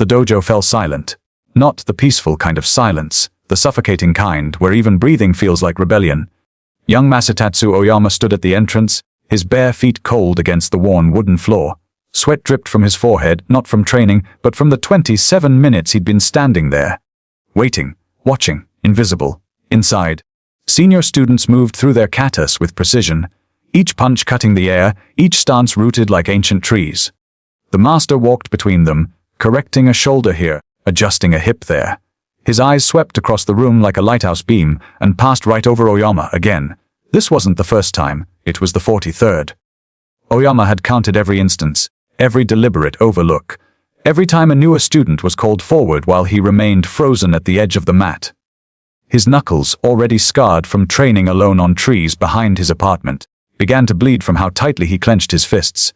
The dojo fell silent. Not the peaceful kind of silence, the suffocating kind where even breathing feels like rebellion. Young Masatatsu Oyama stood at the entrance, his bare feet cold against the worn wooden floor. Sweat dripped from his forehead, not from training, but from the 27 minutes he'd been standing there. Waiting, watching, invisible. Inside, senior students moved through their katas with precision, each punch cutting the air, each stance rooted like ancient trees. The master walked between them, correcting a shoulder here, adjusting a hip there. His eyes swept across the room like a lighthouse beam and passed right over Oyama again. This wasn't the first time, it was the 43rd. Oyama had counted every instance, every deliberate overlook, every time a newer student was called forward while he remained frozen at the edge of the mat. His knuckles, already scarred from training alone on trees behind his apartment, began to bleed from how tightly he clenched his fists.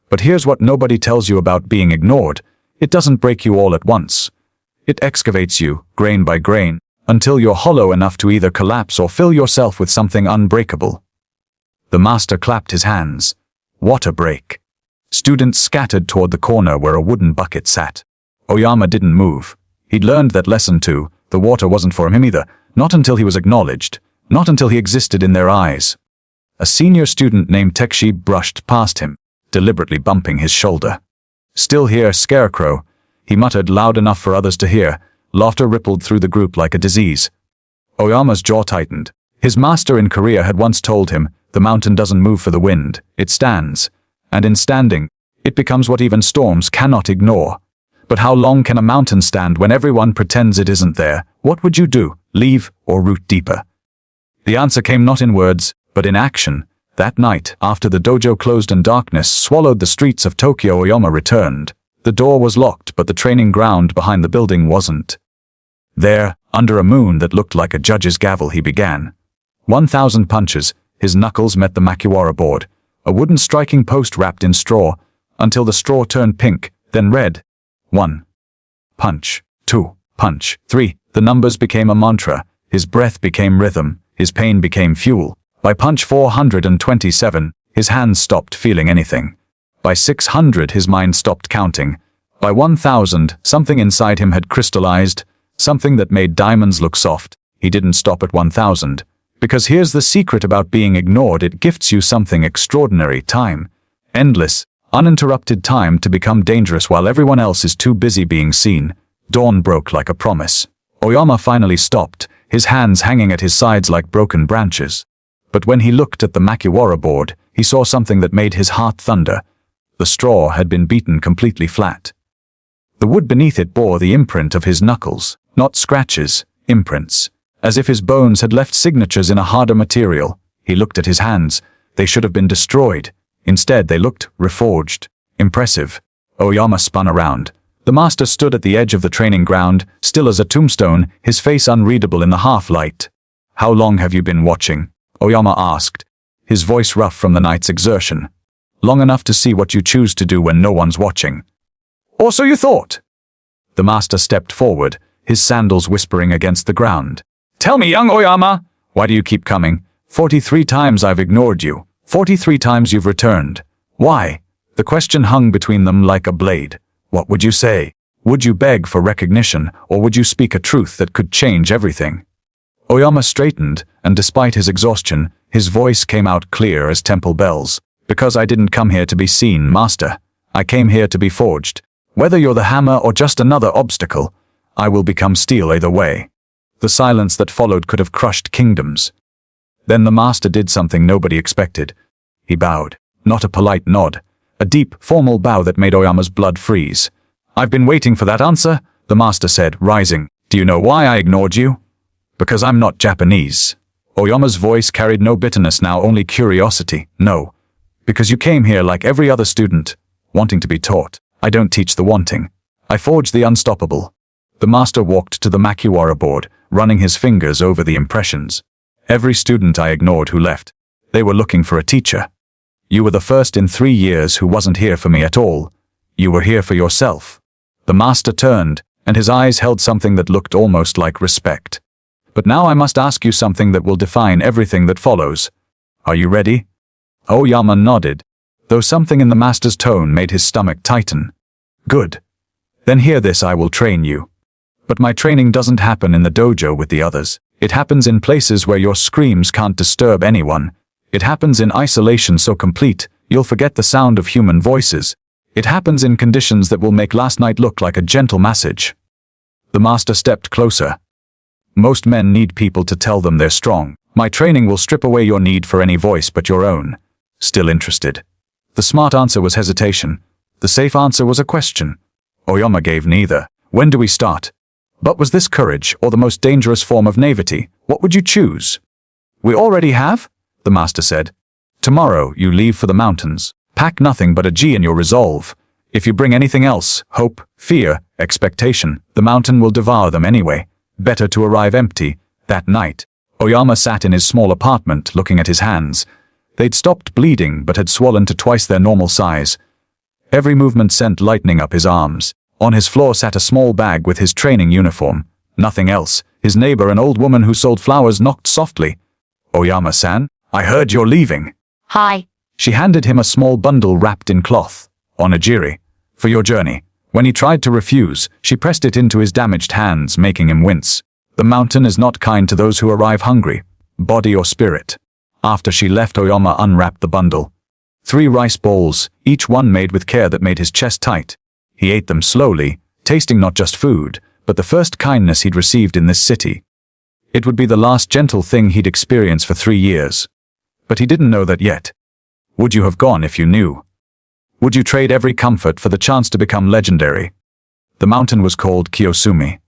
But here's what nobody tells you about being ignored. It doesn't break you all at once. It excavates you, grain by grain, until you're hollow enough to either collapse or fill yourself with something unbreakable. The master clapped his hands. Water break. Students scattered toward the corner where a wooden bucket sat. Oyama didn't move. He'd learned that lesson too. The water wasn't for him either, not until he was acknowledged, not until he existed in their eyes. A senior student named Tekshi brushed past him, deliberately bumping his shoulder. Still here, Scarecrow, he muttered loud enough for others to hear. Laughter rippled through the group like a disease. Oyama's jaw tightened. His master in Korea had once told him, the mountain doesn't move for the wind, it stands. And in standing, it becomes what even storms cannot ignore. But how long can a mountain stand when everyone pretends it isn't there? What would you do, leave or root deeper? The answer came not in words, but in action. That night, after the dojo closed and darkness swallowed the streets of Tokyo, Oyama returned. The door was locked, but the training ground behind the building wasn't. There, under a moon that looked like a judge's gavel, he began. 1,000 punches, his knuckles met the makiwara board, a wooden striking post wrapped in straw, until the straw turned pink, then red. 1. Punch. 2. Punch. 3. The numbers became a mantra, his breath became rhythm, his pain became fuel. By punch 427, his hands stopped feeling anything. By 600, his mind stopped counting. By 1,000, something inside him had crystallized, something that made diamonds look soft. He didn't stop at 1,000. Because here's the secret about being ignored, it gifts you something extraordinary: time. Endless, uninterrupted time to become dangerous while everyone else is too busy being seen. Dawn broke like a promise. Oyama finally stopped, his hands hanging at his sides like broken branches. But when he looked at the makiwara board, he saw something that made his heart thunder. The straw had been beaten completely flat. The wood beneath it bore the imprint of his knuckles, not scratches, imprints. As if his bones had left signatures in a harder material. He looked at his hands. They should have been destroyed. Instead, they looked reforged. Impressive. Oyama spun around. The master stood at the edge of the training ground, still as a tombstone, his face unreadable in the half-light. How long have you been watching? Oyama asked, his voice rough from the night's exertion. Long enough to see what you choose to do when no one's watching. Or so you thought. The master stepped forward, his sandals whispering against the ground. Tell me, young Oyama, why do you keep coming? 43 times I've ignored you. 43 times you've returned. Why? The question hung between them like a blade. What would you say? Would you beg for recognition, or would you speak a truth that could change everything? Oyama straightened, and despite his exhaustion, his voice came out clear as temple bells. Because I didn't come here to be seen, master. I came here to be forged. Whether you're the hammer or just another obstacle, I will become steel either way. The silence that followed could have crushed kingdoms. Then the master did something nobody expected. He bowed, not a polite nod, a deep, formal bow that made Oyama's blood freeze. I've been waiting for that answer, the master said, rising. Do you know why I ignored you? Because I'm not Japanese. Oyama's voice carried no bitterness now, only curiosity. No. Because you came here like every other student, wanting to be taught. I don't teach the wanting. I forge the unstoppable. The master walked to the makiwara board, running his fingers over the impressions. Every student I ignored who left. They were looking for a teacher. You were the first in 3 years who wasn't here for me at all. You were here for yourself. The master turned, and his eyes held something that looked almost like respect. But now I must ask you something that will define everything that follows. Are you ready? Oyama nodded, though something in the master's tone made his stomach tighten. Good. Then hear this, I will train you. But my training doesn't happen in the dojo with the others. It happens in places where your screams can't disturb anyone. It happens in isolation so complete, you'll forget the sound of human voices. It happens in conditions that will make last night look like a gentle massage. The master stepped closer. Most men need people to tell them they're strong. My training will strip away your need for any voice but your own. Still interested? The smart answer was hesitation. The safe answer was a question. Oyama gave neither. When do we start? But was this courage or the most dangerous form of naivety? What would you choose? We already have, the master said. Tomorrow you leave for the mountains. Pack nothing but a G in your resolve. If you bring anything else, hope, fear, expectation, the mountain will devour them anyway. Better to arrive empty. That night, Oyama sat in his small apartment looking at his hands. They'd stopped bleeding but had swollen to twice their normal size. Every movement sent lightning up his arms. On his floor sat a small bag with his training uniform. Nothing else. His neighbor, an old woman who sold flowers, knocked softly. Oyama-san, I heard you're leaving. Hi. She handed him a small bundle wrapped in cloth. Onigiri. For your journey. When he tried to refuse, she pressed it into his damaged hands, making him wince. The mountain is not kind to those who arrive hungry, body or spirit. After she left, Oyama unwrapped the bundle. 3 rice bowls, each one made with care that made his chest tight. He ate them slowly, tasting not just food, but the first kindness he'd received in this city. It would be the last gentle thing he'd experience for 3 years. But he didn't know that yet. Would you have gone if you knew? Would you trade every comfort for the chance to become legendary? The mountain was called Kiyosumi.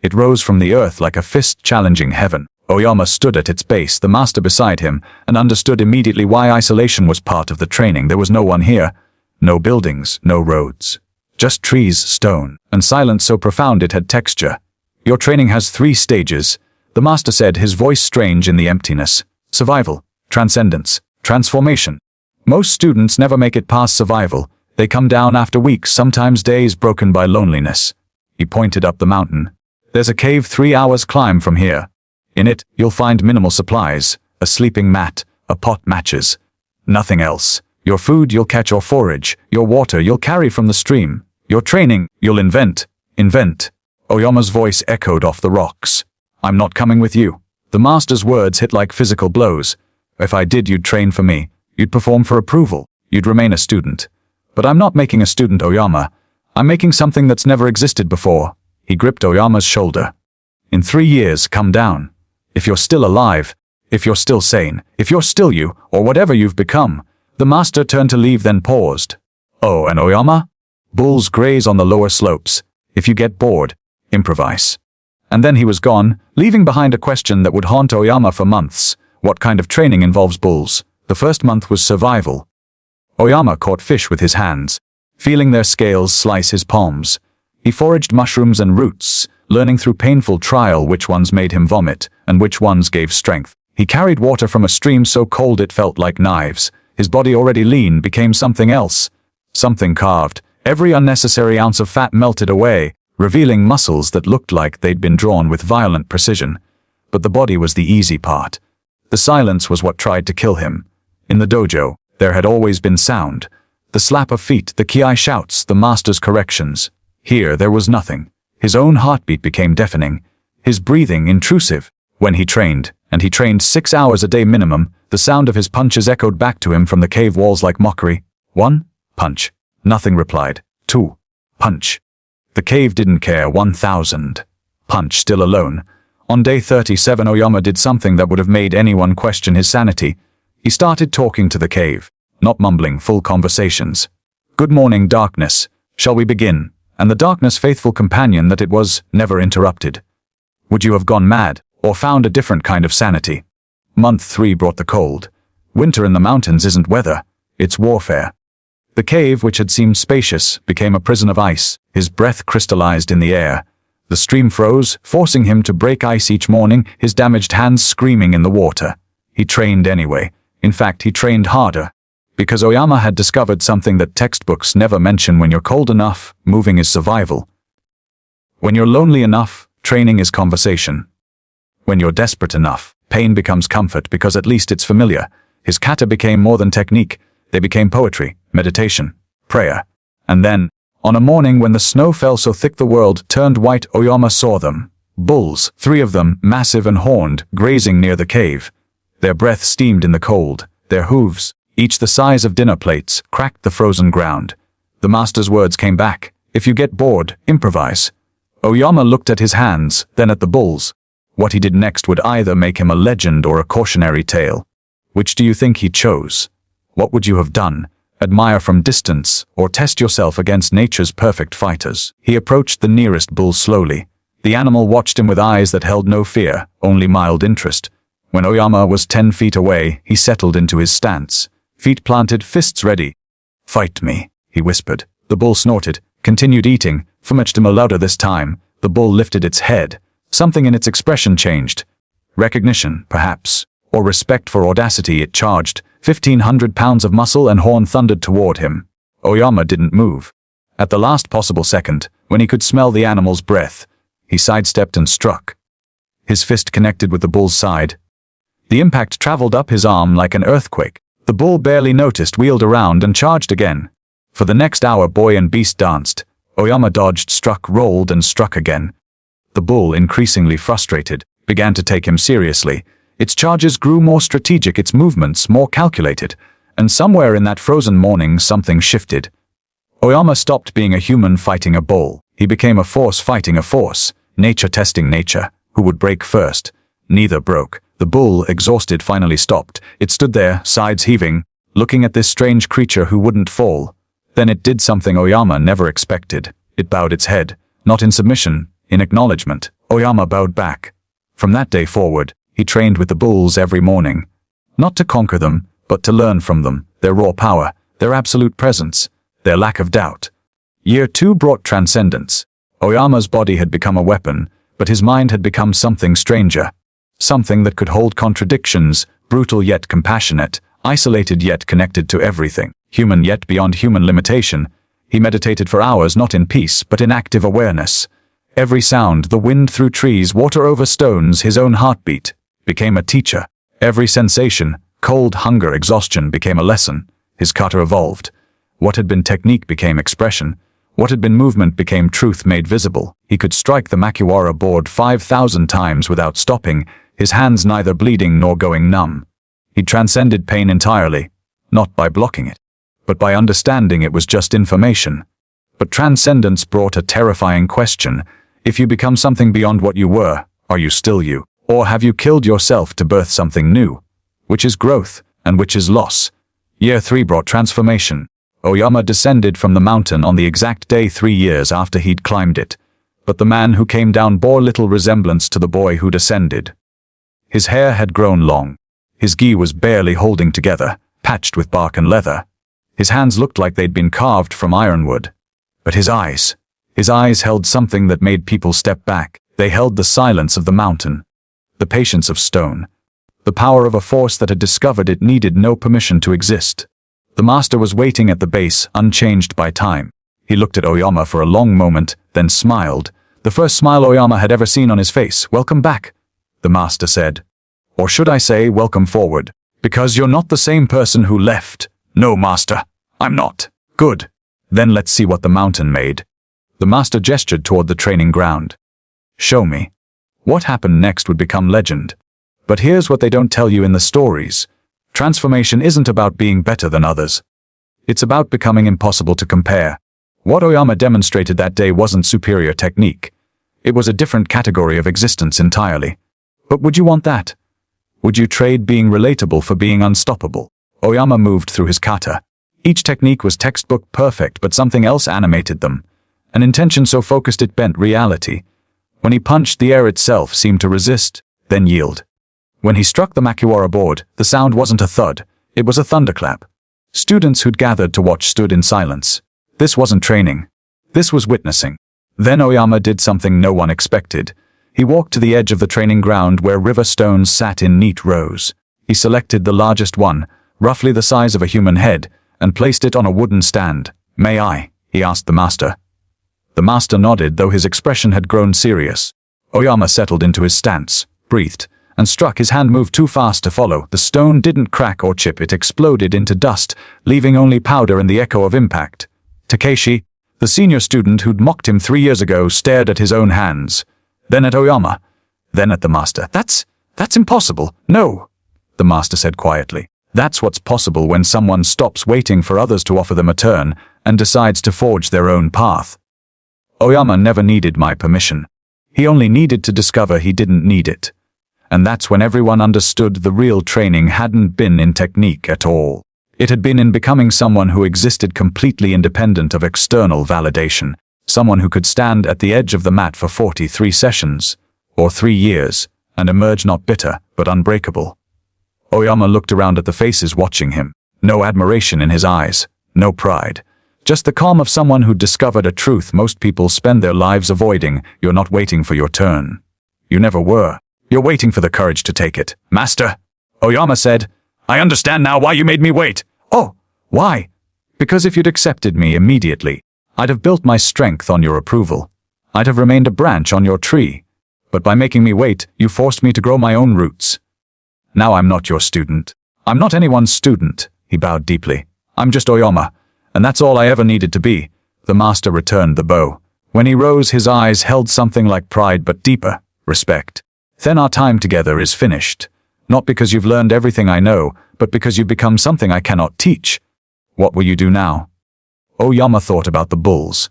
It rose from the earth like a fist challenging heaven. Oyama stood at its base, the master beside him, and understood immediately why isolation was part of the training. There was no one here. No buildings, no roads. Just trees, stone, and silence so profound it had texture. Your training has 3 stages, the master said, his voice strange in the emptiness. Survival, transcendence, transformation. Most students never make it past survival. They come down after weeks, sometimes days, broken by loneliness. He pointed up the mountain. There's a cave 3 hours climb from here. In it, you'll find minimal supplies, a sleeping mat, a pot, matches. Nothing else. Your food you'll catch or forage, your water you'll carry from the stream. Your training, you'll invent. Invent. Oyama's voice echoed off the rocks. I'm not coming with you. The master's words hit like physical blows. If I did, you'd train for me. You'd perform for approval. You'd remain a student. But I'm not making a student, Oyama. I'm making something that's never existed before. He gripped Oyama's shoulder. In 3 years, come down. If you're still alive, if you're still sane, if you're still you, or whatever you've become. The master turned to leave, then paused. Oh, and Oyama? Bulls graze on the lower slopes. If you get bored, improvise. And then he was gone, leaving behind a question that would haunt Oyama for months. What kind of training involves bulls? The first month was survival. Oyama caught fish with his hands, feeling their scales slice his palms. He foraged mushrooms and roots, learning through painful trial which ones made him vomit and which ones gave strength. He carried water from a stream so cold it felt like knives. His body, already lean, became something else. Something carved. Every unnecessary ounce of fat melted away, revealing muscles that looked like they'd been drawn with violent precision. But the body was the easy part. The silence was what tried to kill him. In the dojo, there had always been sound. The slap of feet, the kiai shouts, the master's corrections. Here there was nothing. His own heartbeat became deafening. His breathing intrusive. When he trained, and he trained 6 hours a day minimum, the sound of his punches echoed back to him from the cave walls like mockery. 1. Punch. Nothing replied. 2. Punch. The cave didn't care. 1,000. Punch. Still alone. On day 37, Oyama did something that would have made anyone question his sanity. He started talking to the cave, not mumbling, full conversations. Good morning, darkness. Shall we begin? And the darkness, faithful companion that it was, never interrupted. Would you have gone mad, or found a different kind of sanity? Month 3 brought the cold. Winter in the mountains isn't weather, it's warfare. The cave, which had seemed spacious, became a prison of ice. His breath crystallized in the air. The stream froze, forcing him to break ice each morning, his damaged hands screaming in the water. He trained anyway. In fact, he trained harder. Because Oyama had discovered something that textbooks never mention: when you're cold enough, moving is survival. When you're lonely enough, training is conversation. When you're desperate enough, pain becomes comfort because at least it's familiar. His kata became more than technique. They became poetry, meditation, prayer. And then, On a morning when the snow fell so thick the world turned white, Oyama saw them. Bulls, 3 of them, massive and horned, grazing near the cave. Their breath steamed in the cold. Their hooves, each the size of dinner plates, cracked the frozen ground. The master's words came back. If you get bored, improvise. Oyama looked at his hands, then at the bulls. What he did next would either make him a legend or a cautionary tale. Which do you think he chose? What would you have done? Admire from distance, or test yourself against nature's perfect fighters? He approached the nearest bull slowly. The animal watched him with eyes that held no fear, only mild interest. When Oyama was 10 feet away, he settled into his stance. Feet planted, fists ready. "Fight me," he whispered. The bull snorted, continued eating, much louder this time. The bull lifted its head. Something in its expression changed. Recognition, perhaps, or respect for audacity. It charged. 1,500 pounds of muscle and horn thundered toward him. Oyama didn't move. At the last possible second, when he could smell the animal's breath, he sidestepped and struck. His fist connected with the bull's side. The impact traveled up his arm like an earthquake. The bull barely noticed, wheeled around, and charged again. For the next hour, boy and beast danced. Oyama dodged, struck, rolled, and struck again. The bull, increasingly frustrated, began to take him seriously. Its charges grew more strategic, its movements more calculated, and somewhere in that frozen morning something shifted. Oyama stopped being a human fighting a bull. He became a force fighting a force, nature testing nature. Who would break first? Neither broke. The bull, exhausted, finally stopped. It stood there, sides heaving, looking at this strange creature who wouldn't fall. Then it did something Oyama never expected. It bowed its head, not in submission, in acknowledgement. Oyama bowed back. From that day forward, he trained with the bulls every morning. Not to conquer them, but to learn from them, their raw power, their absolute presence, their lack of doubt. Year 2 brought transcendence. Oyama's body had become a weapon, but his mind had become something stranger. Something that could hold contradictions, brutal yet compassionate, isolated yet connected to everything, human yet beyond human limitation. He meditated for hours, not in peace, but in active awareness. Every sound, the wind through trees, water over stones, his own heartbeat, became a teacher. Every sensation, cold, hunger, exhaustion, became a lesson. His kata evolved. What had been technique became expression. What had been movement became truth made visible. He could strike the Makiwara board 5,000 times without stopping, his hands neither bleeding nor going numb. He transcended pain entirely, not by blocking it, but by understanding it was just information. But transcendence brought a terrifying question. If you become something beyond what you were, are you still you? Or have you killed yourself to birth something new? Which is growth, and which is loss? Year 3 brought transformation. Oyama descended from the mountain on the exact day 3 years after he'd climbed it. But the man who came down bore little resemblance to the boy who descended. His hair had grown long. His gi was barely holding together, patched with bark and leather. His hands looked like they'd been carved from ironwood. But his eyes held something that made people step back. They held the silence of the mountain, the patience of stone, the power of a force that had discovered it needed no permission to exist. The master was waiting at the base, unchanged by time. He looked at Oyama for a long moment, then smiled. The first smile Oyama had ever seen on his face. "Welcome back," the master said. "Or should I say, welcome forward. Because you're not the same person who left." "No, master, I'm not." "Good. Then let's see what the mountain made." The master gestured toward the training ground. "Show me." What happened next would become legend. But here's what they don't tell you in the stories. Transformation isn't about being better than others. It's about becoming impossible to compare. What Oyama demonstrated that day wasn't superior technique. It was a different category of existence entirely. But would you want that? Would you trade being relatable for being unstoppable? Oyama moved through his kata. Each technique was textbook perfect, but something else animated them. An intention so focused it bent reality. When he punched, the air itself seemed to resist, then yield. When he struck the Makiwara board, the sound wasn't a thud, it was a thunderclap. Students who'd gathered to watch stood in silence. This wasn't training. This was witnessing. Then Oyama did something no one expected. He walked to the edge of the training ground where river stones sat in neat rows. He selected the largest one, roughly the size of a human head, and placed it on a wooden stand. "May I?" he asked the master. The master nodded, though his expression had grown serious. Oyama settled into his stance, breathed, and struck. His hand moved too fast to follow. The stone didn't crack or chip, it exploded into dust, leaving only powder and the echo of impact. "Takeshi," The senior student who'd mocked him 3 years ago stared at his own hands, then at Oyama, then at the master. That's impossible. No, the master said quietly. That's what's possible when someone stops waiting for others to offer them a turn and decides to forge their own path. Oyama never needed my permission. He only needed to discover he didn't need it. And that's when everyone understood the real training hadn't been in technique at all. It had been in becoming someone who existed completely independent of external validation, someone who could stand at the edge of the mat for 43 sessions, or 3 years, and emerge not bitter, but unbreakable. Oyama looked around at the faces watching him. No admiration in his eyes, no pride. Just the calm of someone who'd discovered a truth most people spend their lives avoiding. You're not waiting for your turn. You never were. You're waiting for the courage to take it. Master, Oyama said, I understand now why you made me wait. Oh, why? Because if you'd accepted me immediately, I'd have built my strength on your approval. I'd have remained a branch on your tree. But by making me wait, you forced me to grow my own roots. Now I'm not your student. I'm not anyone's student, he bowed deeply. I'm just Oyama, and that's all I ever needed to be. The master returned the bow. When he rose, his eyes held something like pride but deeper, respect. Then our time together is finished. Not because you've learned everything I know, but because you've become something I cannot teach. What will you do now? Oyama thought about the bulls,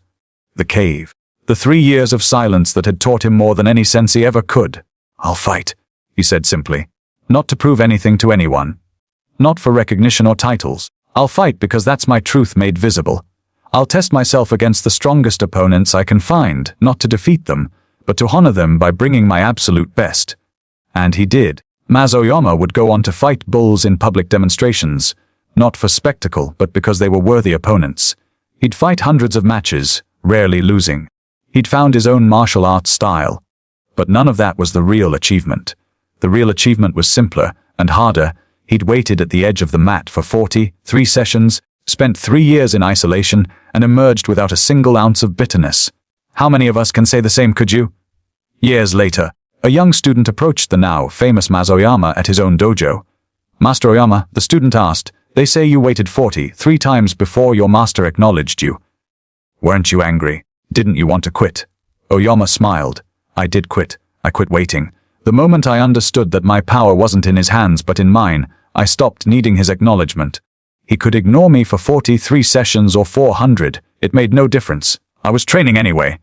the cave, the 3 years of silence that had taught him more than any sensei ever could. I'll fight, he said simply. Not to prove anything to anyone. Not for recognition or titles. I'll fight because that's my truth made visible. I'll test myself against the strongest opponents I can find, not to defeat them, but to honor them by bringing my absolute best. And he did. Oyama would go on to fight bulls in public demonstrations, not for spectacle, but because they were worthy opponents. He'd fight hundreds of matches, rarely losing. He'd found his own martial arts style. But none of that was the real achievement. The real achievement was simpler and harder. He'd waited at the edge of the mat for 43 sessions, spent 3 years in isolation, and emerged without a single ounce of bitterness. How many of us can say the same, could you? Years later, a young student approached the now famous Oyama at his own dojo. Master Oyama, the student asked, they say you waited 43 times before your master acknowledged you. Weren't you angry? Didn't you want to quit? Oyama smiled. I did quit. I quit waiting. The moment I understood that my power wasn't in his hands but in mine, I stopped needing his acknowledgement. He could ignore me for 43 sessions or 400. It made no difference. I was training anyway.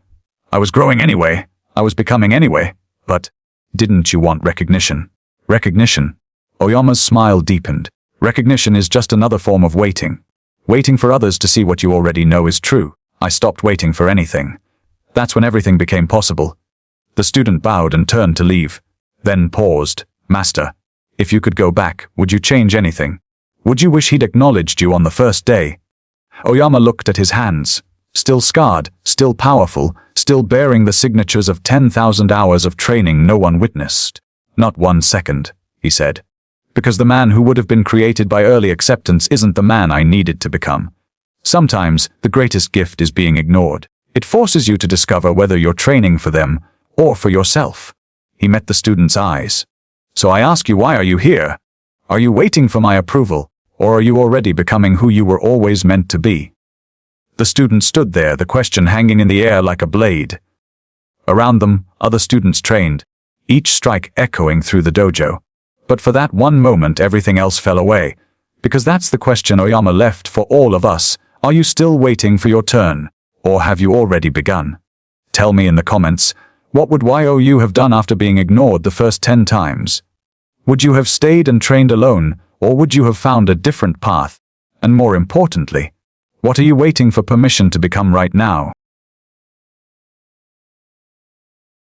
I was growing anyway. I was becoming anyway. But didn't you want recognition? Recognition? Oyama's smile deepened. Recognition is just another form of waiting. Waiting for others to see what you already know is true. I stopped waiting for anything. That's when everything became possible. The student bowed and turned to leave, then paused. Master, if you could go back, would you change anything? Would you wish he'd acknowledged you on the first day? Oyama looked at his hands. Still scarred, still powerful, still bearing the signatures of 10,000 hours of training no one witnessed. Not 1 second, he said. Because the man who would have been created by early acceptance isn't the man I needed to become. Sometimes, the greatest gift is being ignored. It forces you to discover whether you're training for them or for yourself. He met the student's eyes. So I ask you, why are you here? Are you waiting for my approval, or are you already becoming who you were always meant to be? The student stood there, the question hanging in the air like a blade. Around them, other students trained, each strike echoing through the dojo. But for that one moment, everything else fell away. Because that's the question Oyama left for all of us. Are you still waiting for your turn, or have you already begun? Tell me in the comments, what would you have done after being ignored the first 10 times? Would you have stayed and trained alone, or would you have found a different path? And more importantly, what are you waiting for permission to become right now?